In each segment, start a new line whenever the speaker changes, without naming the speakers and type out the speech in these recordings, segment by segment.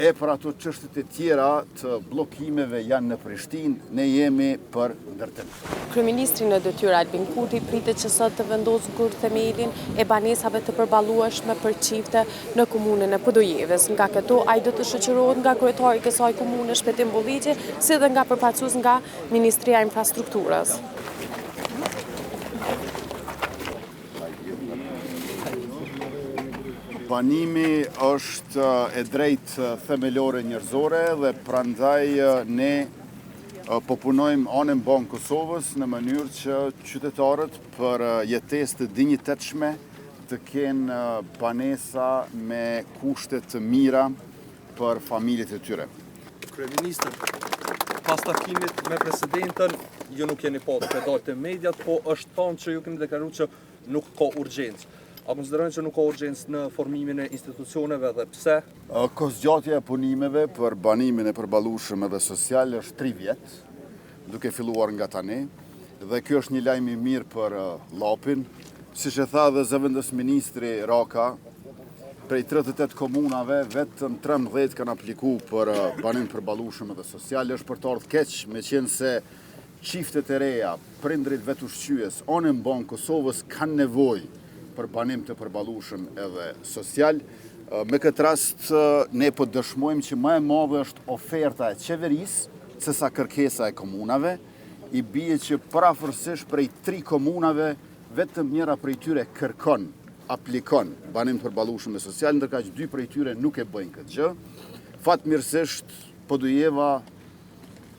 e për ato çështjet e tjera të bllokimeve janë në Prishtinë, ne jemi për ndërtim.
Kryeministri në detyrë Albin Kurti pritet që sot të vendosë kur themelin e banesave të përballueshme për çifte në komunën e Podujevës. Nga këto ai do të shoqërohet nga kryetari i kësaj komune Shpëtim Bulliqi, si dhe nga përfaqësues nga Ministria e Infrastrukturës.
Banimi është e drejtë themelore njerëzore dhe prandaj ne po punojmë anën Bankë Kosovës në mënyrë që qytetarët për jetesë të dinjitetshme të kenë banesa me kushte të mira për familjet e tyre.
Kryeministër, pas takimit me presidentën, ju nuk jeni pa të dalë të mediat, po është thonë që ju keni deklaruar që nuk ka urgjencë. A konsiderojnë që nuk ka urgjencë në formimin e institucioneve dhe pse?
Kohëzgjatja e punimeve për banimin e përballueshëm edhe social është 3 vjet, duke filluar nga tani, dhe ky është një lajm i mirë për Llapin. Siç e tha dhe zëvendës ministri Raka, prej 38 komunave vetëm 13 kanë aplikuar për banim të përballueshëm edhe social. Është për të ardhur keq, meqense çiftet e reja, prindrit vetushqyes, anën Bankë Kosovës kanë nevojë për banim të përballueshëm edhe social. Me këtë rast ne po dëshmojmë që më e madhe është oferta e qeverisë sesa kërkesa e komunave. I bie që parafërsisht prej 3 komunave vetëm njëra prej tyre kërkon, aplikon banim të përballueshëm dhe social, ndërkaq 2 prej tyre nuk e bëjnë këtë gjë. Fatmirësisht Podujeva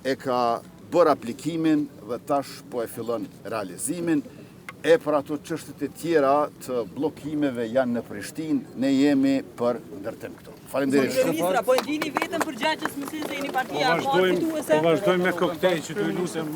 e ka bërë aplikimin dhe tash po e fillon realizimin. E për ato çështjet e tjera të bllokimeve janë në Prishtinë, ne jemi për ndërtim këtu. Faleminderit.
Ministra, po e dini vetëm për gjagjës mësisë e një partia
Po vazhdojmë me koktej që të lutem